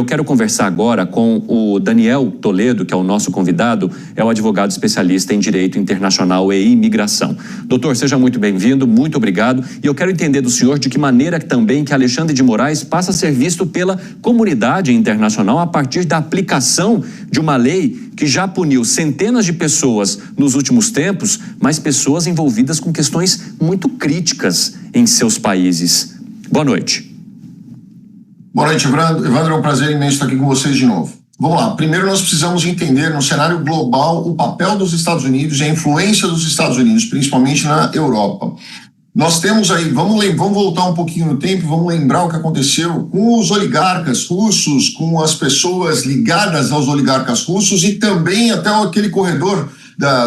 Eu quero conversar agora com o Daniel Toledo, que é o nosso convidado, é o advogado especialista em Direito Internacional e Imigração. Doutor, seja muito bem-vindo, muito obrigado. E eu quero entender do senhor de que maneira também que Alexandre de Moraes passa a ser visto pela comunidade internacional a partir da aplicação de uma lei que já puniu centenas de pessoas nos últimos tempos, mas pessoas envolvidas com questões muito críticas em seus países. Boa noite. Boa noite, Evandro. É um prazer imenso estar aqui com vocês de novo. Vamos lá. Primeiro, nós precisamos entender, no cenário global, o papel dos Estados Unidos e a influência dos Estados Unidos, principalmente na Europa. Nós temos aí, vamos voltar um pouquinho no tempo, vamos lembrar o que aconteceu com os oligarcas russos, com as pessoas ligadas aos oligarcas russos e também até aquele corredor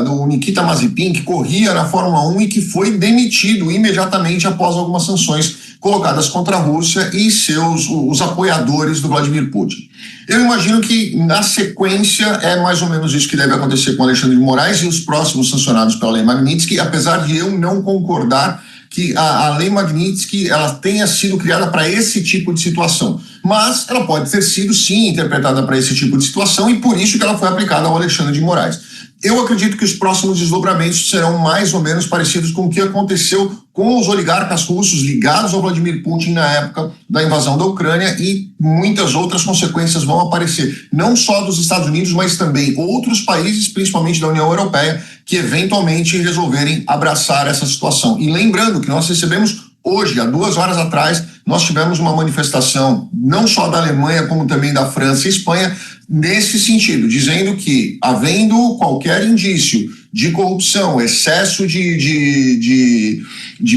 do Nikita Mazepin, que corria na Fórmula 1 e que foi demitido imediatamente após algumas sanções colocadas contra a Rússia e os apoiadores do Vladimir Putin. Eu imagino que, na sequência, é mais ou menos isso que deve acontecer com Alexandre de Moraes e os próximos sancionados pela Lei Magnitsky, apesar de eu não concordar que a Lei Magnitsky ela tenha sido criada para esse tipo de situação. Mas ela pode ter sido, sim, interpretada para esse tipo de situação e por isso que ela foi aplicada ao Alexandre de Moraes. Eu acredito que os próximos desdobramentos serão mais ou menos parecidos com o que aconteceu com os oligarcas russos ligados ao Vladimir Putin na época da invasão da Ucrânia e muitas outras consequências vão aparecer, não só dos Estados Unidos, mas também outros países, principalmente da União Europeia, que eventualmente resolverem abraçar essa situação. E lembrando que nós recebemos hoje, há 2 horas atrás, nós tivemos uma manifestação, não só da Alemanha, como também da França e Espanha, nesse sentido, dizendo que, havendo qualquer indício de corrupção, excesso de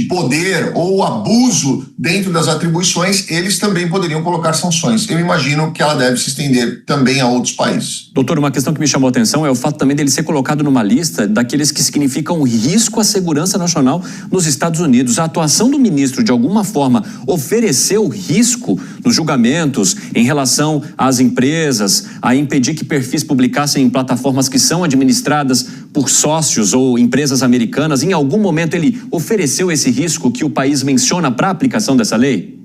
poder ou abuso dentro das atribuições, eles também poderiam colocar sanções. Eu imagino que ela deve se estender também a outros países. Doutor, uma questão que me chamou a atenção é o fato também dele ser colocado numa lista daqueles que significam risco à segurança nacional nos Estados Unidos. A atuação do ministro, de alguma forma, ofereceu risco nos julgamentos em relação às empresas, a impedir que perfis publicassem em plataformas que são administradas por sócios ou empresas americanas. Em algum momento ele ofereceu esse risco que o país menciona para a aplicação dessa lei?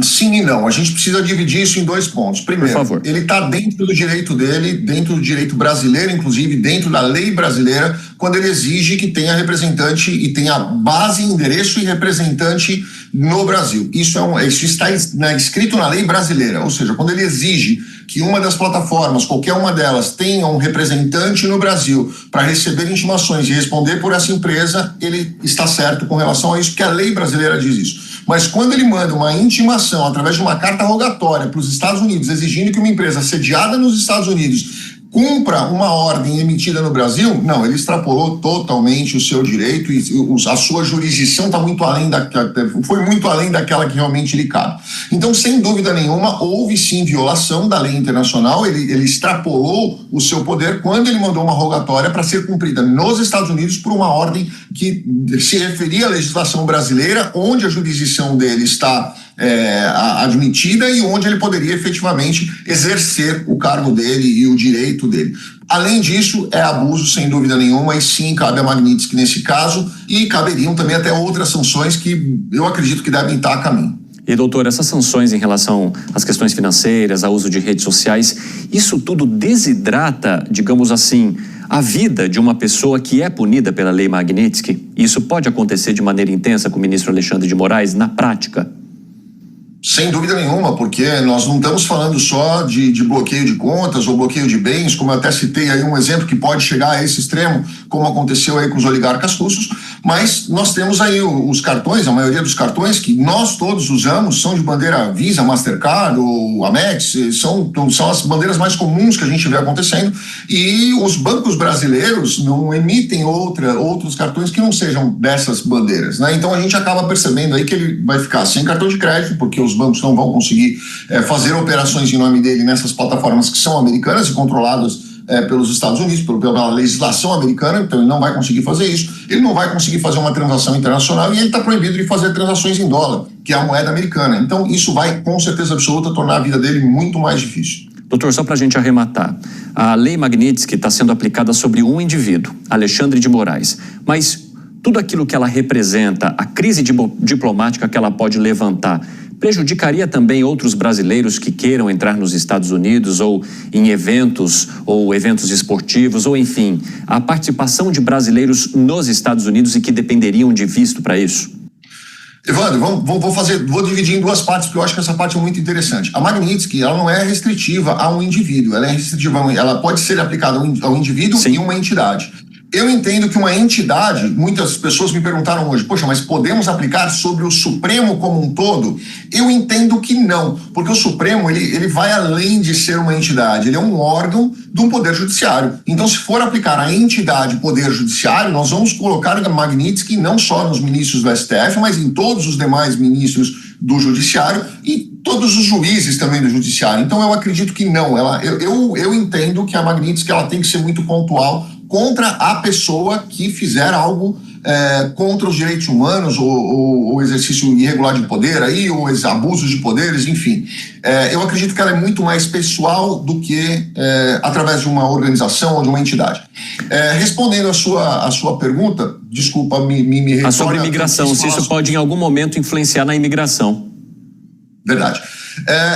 Sim e não. A gente precisa dividir isso em 2 pontos. Primeiro, ele está dentro do direito dele, dentro do direito brasileiro, inclusive dentro da lei brasileira, quando ele exige que tenha representante e tenha base, endereço e representante no Brasil. Isso está escrito na lei brasileira, ou seja, quando ele exige que uma das plataformas, qualquer uma delas, tenha um representante no Brasil para receber intimações e responder por essa empresa, ele está certo com relação a isso, porque a lei brasileira diz isso. Mas quando ele manda uma intimação através de uma carta rogatória para os Estados Unidos, exigindo que uma empresa sediada nos Estados Unidos cumpra uma ordem emitida no Brasil, não, ele extrapolou totalmente o seu direito e a sua jurisdição foi muito além daquela que realmente lhe cabe. Então, sem dúvida nenhuma, houve sim violação da lei internacional, ele extrapolou o seu poder quando ele mandou uma rogatória para ser cumprida nos Estados Unidos por uma ordem que se referia à legislação brasileira, onde a jurisdição dele está admitida e onde ele poderia efetivamente exercer o cargo dele e o direito dele. Além disso, é abuso sem dúvida nenhuma e sim, cabe a Magnitsky nesse caso e caberiam também até outras sanções que eu acredito que devem estar a caminho. E doutor, essas sanções em relação às questões financeiras, ao uso de redes sociais, isso tudo desidrata, digamos assim, a vida de uma pessoa que é punida pela Lei Magnitsky? Isso pode acontecer de maneira intensa com o ministro Alexandre de Moraes na prática? Sem dúvida nenhuma, porque nós não estamos falando só de bloqueio de contas ou bloqueio de bens, como eu até citei aí um exemplo que pode chegar a esse extremo, como aconteceu aí com os oligarcas russos, mas nós temos aí os cartões, a maioria dos cartões que nós todos usamos são de bandeira Visa, Mastercard ou Amex, são as bandeiras mais comuns que a gente vê acontecendo e os bancos brasileiros não emitem outros cartões que não sejam dessas bandeiras, né? Então a gente acaba percebendo aí que ele vai ficar sem cartão de crédito, porque os bancos não vão conseguir fazer operações em nome dele nessas plataformas que são americanas e controladas pelos Estados Unidos, pela legislação americana, então ele não vai conseguir fazer isso, ele não vai conseguir fazer uma transação internacional e ele está proibido de fazer transações em dólar, que é a moeda americana. Então isso vai, com certeza absoluta, tornar a vida dele muito mais difícil. Doutor, só para a gente arrematar, a Lei Magnitsky está sendo aplicada sobre um indivíduo, Alexandre de Moraes, mas tudo aquilo que ela representa, a crise diplomática que ela pode levantar, prejudicaria também outros brasileiros que queiram entrar nos Estados Unidos ou em eventos esportivos, ou enfim, a participação de brasileiros nos Estados Unidos e que dependeriam de visto para isso? Evandro, vou dividir em duas partes, porque eu acho que essa parte é muito interessante. A Magnitsky, ela não é restritiva a um indivíduo, ela é restritiva, ela pode ser aplicada ao indivíduo e uma entidade. Eu entendo que uma entidade, muitas pessoas me perguntaram hoje, poxa, mas podemos aplicar sobre o Supremo como um todo? Eu entendo que não, porque o Supremo, ele vai além de ser uma entidade, ele é um órgão de um poder judiciário. Então, se for aplicar a entidade poder judiciário, nós vamos colocar a Magnitsky não só nos ministros do STF, mas em todos os demais ministros do judiciário e todos os juízes também do judiciário. Então, eu acredito que não. Eu entendo que a Magnitsky ela tem que ser muito pontual contra a pessoa que fizer algo contra os direitos humanos, ou exercício irregular de poder, aí, ou abusos de poderes, enfim. Eu acredito que ela é muito mais pessoal do que através de uma organização ou de uma entidade. Respondendo a sua pergunta, desculpa, me retorna... Sobre imigração, se isso pode em algum momento influenciar na imigração. Verdade.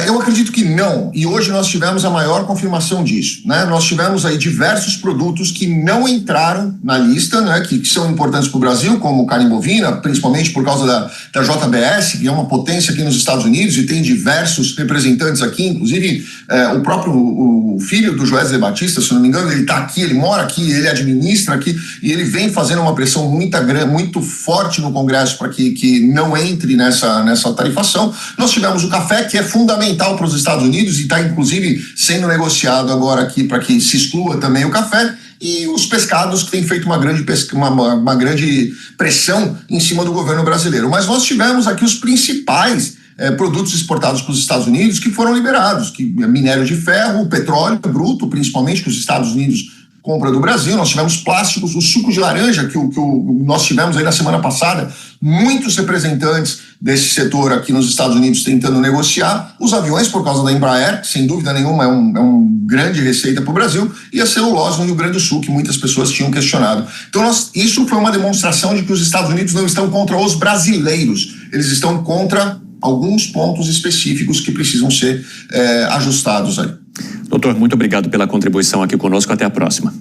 Eu acredito que não, e hoje nós tivemos a maior confirmação disso, né? Nós tivemos aí diversos produtos que não entraram na lista, né? Que são importantes para o Brasil, como carne bovina, principalmente por causa da JBS, que é uma potência aqui nos Estados Unidos e tem diversos representantes aqui, inclusive o próprio filho do Joesley Batista, se não me engano, ele está aqui, ele mora aqui, ele administra aqui, e ele vem fazendo uma pressão muito forte no Congresso para que não entre nessa tarifação. Nós tivemos o café, que é fundamental para os Estados Unidos e está, inclusive, sendo negociado agora aqui para que se exclua também o café, e os pescados, que têm feito uma grande pressão em cima do governo brasileiro. Mas nós tivemos aqui os principais produtos exportados para os Estados Unidos que foram liberados, que é minério de ferro, petróleo bruto, principalmente, que os Estados Unidos compra do Brasil. Nós tivemos plásticos, o suco de laranja que nós tivemos aí na semana passada, muitos representantes desse setor aqui nos Estados Unidos tentando negociar, os aviões por causa da Embraer, que sem dúvida nenhuma é um grande receita para o Brasil, e a celulose no Rio Grande do Sul, que muitas pessoas tinham questionado. Então isso foi uma demonstração de que os Estados Unidos não estão contra os brasileiros, eles estão contra alguns pontos específicos que precisam ser ajustados aí. Doutor, muito obrigado pela contribuição aqui conosco. Até a próxima.